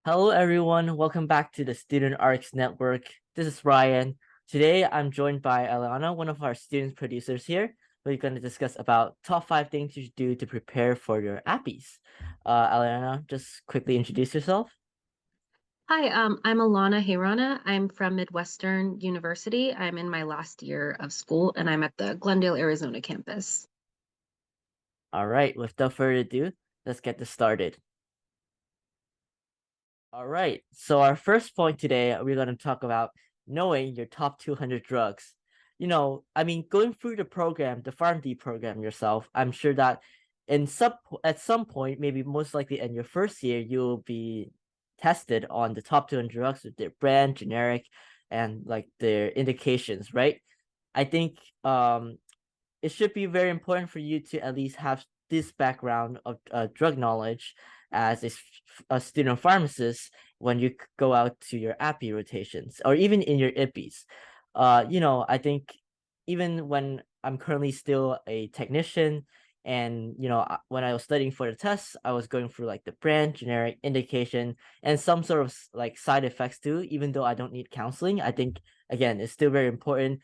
Hello, everyone. Welcome back to the Student Arcs Network. This is Ryan. Today, I'm joined by Alana, one of our student producers here. We're going to discuss about top 5 things you should do to prepare for your APPEs. Alana, just quickly introduce yourself. Hi, I'm Alana Heyrana. I'm from Midwestern University. I'm in my last year of school and I'm at the Glendale, Arizona campus. All right, without further ado, let's get this started. All right, so our first point today, we're going to talk about knowing your top 200 drugs. Going through the program, the PharmD program yourself, I'm sure that at some point, maybe most likely in your first year, you'll be tested on the top 200 drugs with their brand, generic, and like their indications, right? I think it should be very important for you to at least have this background of drug knowledge as a student pharmacist when you go out to your APPE rotations or even in your IPPEs. I think even when I'm currently still a technician and when I was studying for the tests, I was going through like the brand, generic, indication, and some sort of like side effects too, even though I don't need counseling. I think again, it's still very important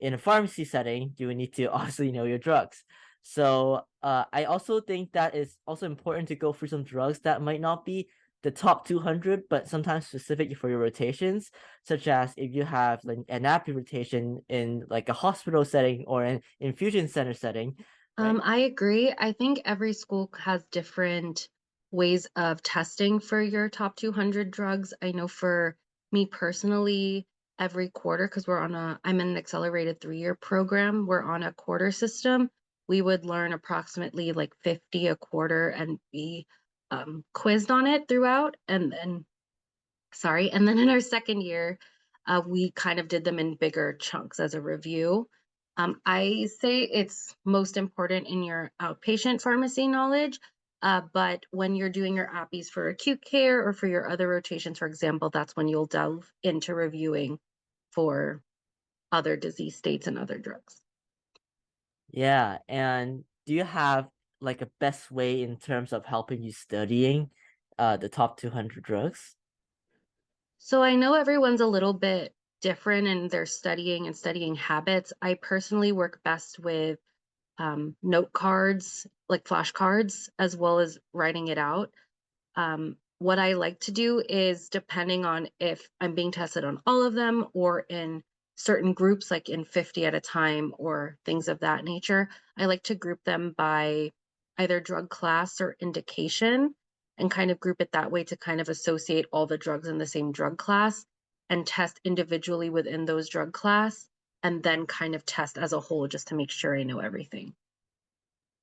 in a pharmacy setting, you would need to obviously know your drugs. So I also think that it's also important to go through some drugs that might not be the top 200, but sometimes specific for your rotations, such as if you have like an APPE rotation in like a hospital setting or an infusion center setting, right? I agree. I think every school has different ways of testing for your top 200 drugs. I know for me personally, every quarter, because I'm in an accelerated 3-year program, we're on a quarter system. We would learn approximately like 50 a quarter and be quizzed on it throughout. And then in our second year, we kind of did them in bigger chunks as a review. I say it's most important in your outpatient pharmacy knowledge, but when you're doing your APPEs for acute care or for your other rotations, for example, that's when you'll delve into reviewing for other disease states and other drugs. Yeah, and do you have like a best way in terms of helping you studying the top 200 drugs? So I know everyone's a little bit different in their studying and studying habits. I personally work best with note cards, like flashcards, as well as writing it out. What I like to do is, depending on if I'm being tested on all of them or in certain groups, like in 50 at a time or things of that nature, I like to group them by either drug class or indication and kind of group it that way to kind of associate all the drugs in the same drug class and test individually within those drug class and then kind of test as a whole just to make sure I know everything.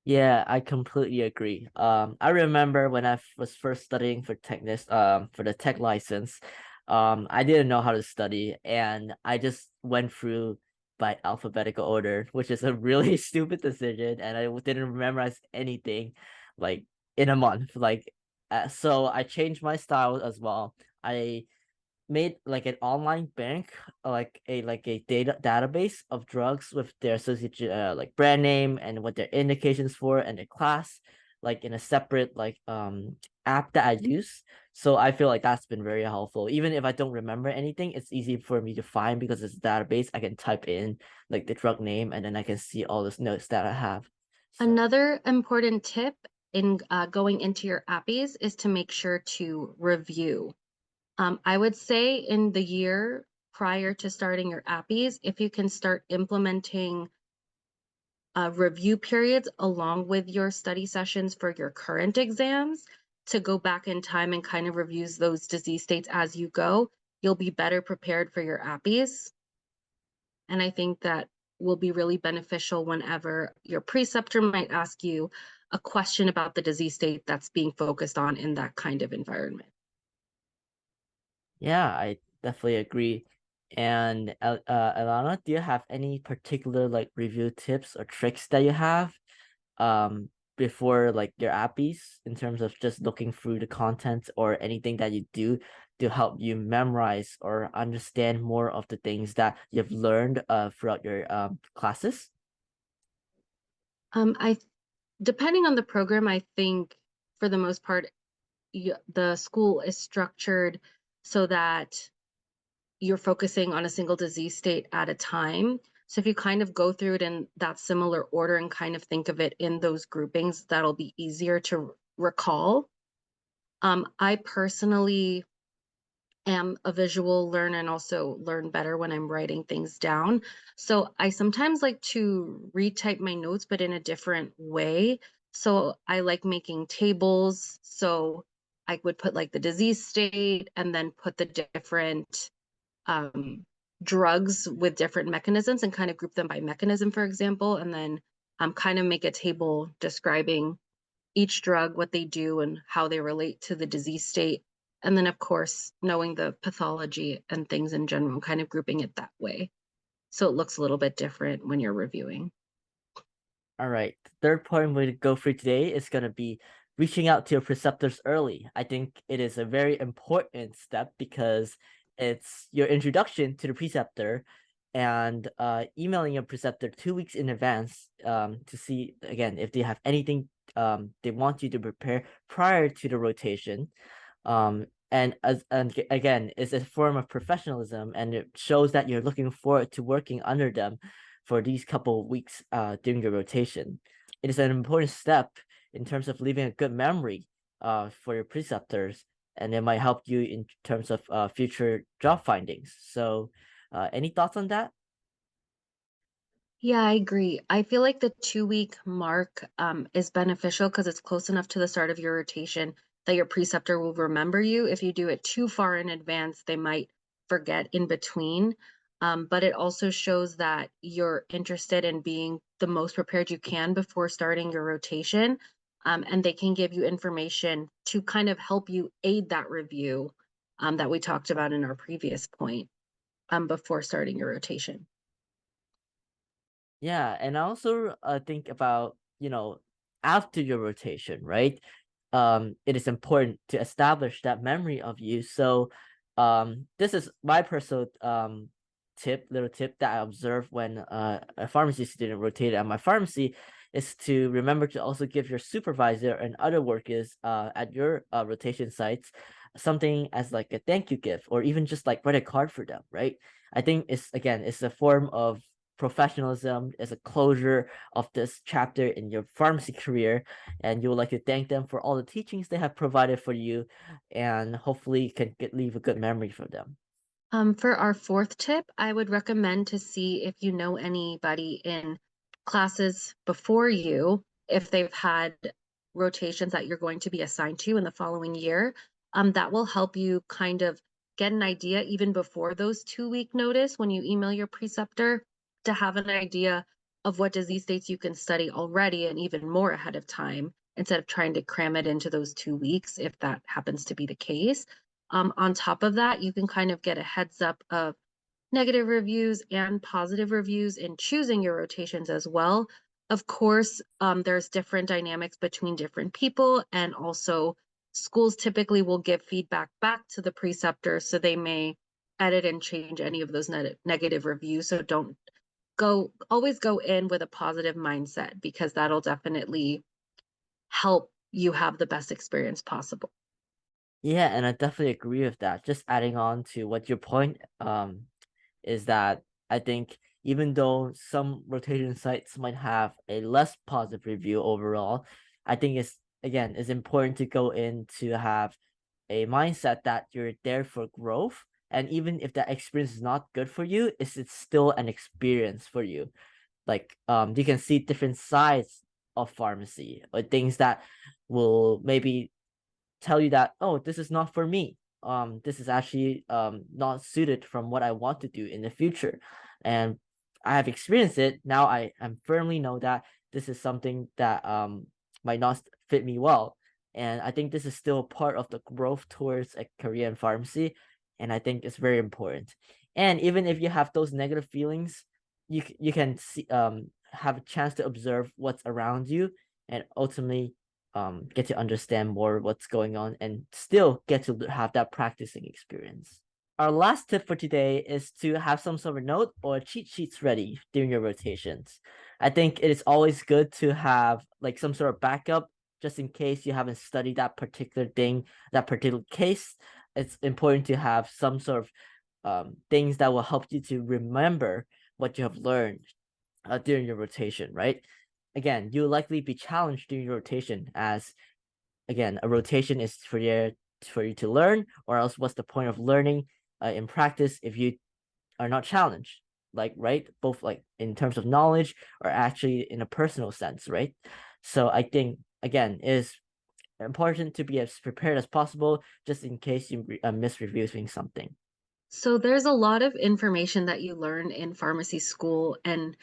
Yeah, I completely agree. I remember when was first studying for the tech license, I didn't know how to study, and I just went through by alphabetical order, which is a really stupid decision, and I didn't memorize anything, like in a month. So I changed my style as well. I made like an online bank, like a database of drugs with their associated like brand name and what their indications for and their class, like in a separate app that I use. So I feel like that's been very helpful. Even if I don't remember anything, it's easy for me to find because it's a database. I can type in like the drug name and then I can see all those notes that I have. So Another important tip in going into your APPEs is to make sure to review. I would say in the year prior to starting your APPEs, if you can start implementing review periods along with your study sessions for your current exams to go back in time and kind of reviews those disease states as you go, you'll be better prepared for your APPEs. And I think that will be really beneficial whenever your preceptor might ask you a question about the disease state that's being focused on in that kind of environment. yeah, I definitely agree. And Alana, do you have any particular like review tips or tricks that you have before like your appies in terms of just looking through the content or anything that you do to help you memorize or understand more of the things that you've learned throughout your classes? I Depending on the program, I think for the most part, the school is structured so that you're focusing on a single disease state at a time. So if you kind of go through it in that similar order and kind of think of it in those groupings, that'll be easier to recall. I personally am a visual learner and also learn better when I'm writing things down. So I sometimes like to retype my notes, but in a different way. So I like making tables. So I would put like the disease state and then put the different um, drugs with different mechanisms and kind of group them by mechanism, for example, and then kind of make a table describing each drug, what they do, and how they relate to the disease state. And then, of course, knowing the pathology and things in general, kind of grouping it that way. So it looks a little bit different when you're reviewing. All right. The third point we're going to go through today is going to be reaching out to your preceptors early. I think it is a very important step because it's your introduction to the preceptor, and emailing your preceptor 2 weeks in advance to see, again, if they have anything they want you to prepare prior to the rotation. And again, it's a form of professionalism, and it shows that you're looking forward to working under them for these couple of weeks during your rotation. It is an important step in terms of leaving a good memory for your preceptors, and it might help you in terms of future job findings. So, any thoughts on that? Yeah, I agree. I feel like the 2 week mark is beneficial because it's close enough to the start of your rotation that your preceptor will remember you. If you do it too far in advance, they might forget in between. But it also shows that you're interested in being the most prepared you can before starting your rotation. And they can give you information to kind of help you aid that review that we talked about in our previous point before starting your rotation. Yeah, and I also think about, after your rotation, right? It is important to establish that memory of you. So, this is my personal little tip that I observed when a pharmacy student rotated at my pharmacy, is to remember to also give your supervisor and other workers at your rotation sites something as like a thank you gift, or even just like write a card for them, right? I think it's a form of professionalism, as a closure of this chapter in your pharmacy career, and you would like to thank them for all the teachings they have provided for you, and hopefully leave a good memory for them. For our fourth tip, I would recommend to see if you know anybody in classes before you, if they've had rotations that you're going to be assigned to in the following year. That will help you kind of get an idea even before those 2 week notice when you email your preceptor to have an idea of what disease states you can study already and even more ahead of time instead of trying to cram it into those 2 weeks if that happens to be the case. On top of that, you can kind of get a heads up of negative reviews and positive reviews in choosing your rotations as well. Of course, there's different dynamics between different people, and also schools typically will give feedback back to the preceptor, so they may edit and change any of those negative reviews. So don't always go in with a positive mindset because that'll definitely help you have the best experience possible. Yeah, and I definitely agree with that. Just adding on to what your point is that I think even though some rotation sites might have a less positive review overall, I think it's important to go in to have a mindset that you're there for growth. And even if that experience is not good for you, it's still an experience for you. Like you can see different sides of pharmacy, or things that will maybe tell you that, oh, this is not for me, this is actually not suited from what I want to do in the future. And I have experienced it now. I firmly know that this is something that might not fit me well, and I think this is still part of the growth towards a career in pharmacy, and I think it's very important. And even if you have those negative feelings, you can see have a chance to observe what's around you, and ultimately get to understand more what's going on, and still get to have that practicing experience. Our last tip for today is to have some sort of note or cheat sheets ready during your rotations. I think it is always good to have like some sort of backup just in case you haven't studied that particular thing, that particular case. It's important to have some sort of things that will help you to remember what you have learned during your rotation, right? Again, you'll likely be challenged during your rotation, as again, a rotation is for you to learn, or else what's the point of learning in practice if you are not challenged? Like, right, both like in terms of knowledge or actually in a personal sense, right? So I think again it is important to be as prepared as possible, just in case you miss reviewing something. So there's a lot of information that you learn in pharmacy school, and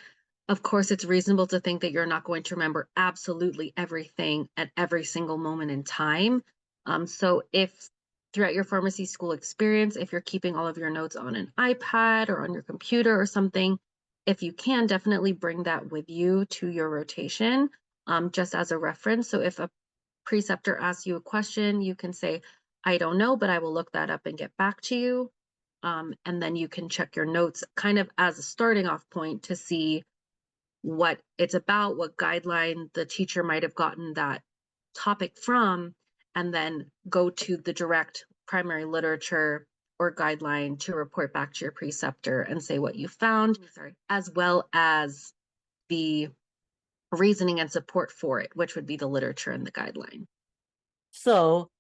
of course, it's reasonable to think that you're not going to remember absolutely everything at every single moment in time. So if throughout your pharmacy school experience, if you're keeping all of your notes on an iPad or on your computer or something, if you can, definitely bring that with you to your rotation, just as a reference. So if a preceptor asks you a question, you can say, I don't know, but I will look that up and get back to you. And then you can check your notes kind of as a starting off point to see what it's about, what guideline the teacher might have gotten that topic from, and then go to the direct primary literature or guideline to report back to your preceptor and say what you found, sorry, as well as the reasoning and support for it, which would be the literature and the guideline. So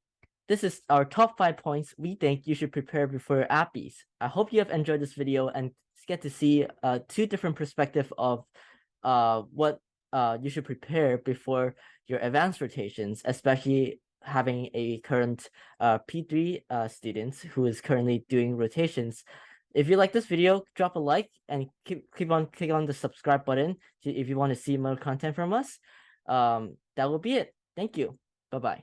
this is our top 5 points we think you should prepare before your APPEs. I hope you have enjoyed this video and get to see two different perspectives of what you should prepare before your advanced rotations, especially having a current P3 student who is currently doing rotations. If you like this video, drop a like and click on the subscribe button if you want to see more content from us. That will be it. Thank you. Bye bye.